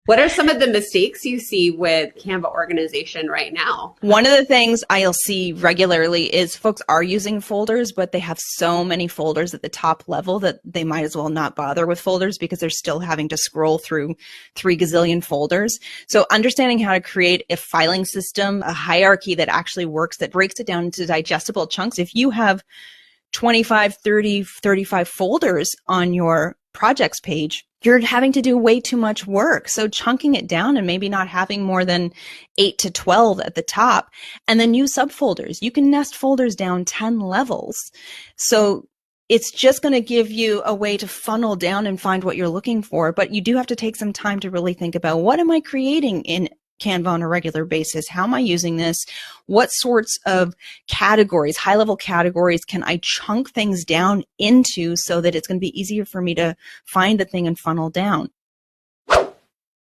What are some of the mistakes you see with Canva organization right now? One of the things I'll see regularly is folks are using folders, but they have so many folders at the top level that they might as well not bother with folders because they're still having to scroll through 3 gazillion folders. So understanding how to create a filing system, a hierarchy that actually works, that breaks it down into digestible chunks. If you have 25, 30, 35 folders on your projects page, you're having to do way too much work. So chunking it down and maybe not having more than 8 to 12 at the top, and then use subfolders. You can nest folders down 10 levels. So it's just going to give you a way to funnel down and find what you're looking for. But you do have to take some time to really think about, what am I creating in Canva on a regular basis? How am I using this? What sorts of categories, high-level categories, can I chunk things down into so that it's going to be easier for me to find the thing and funnel down?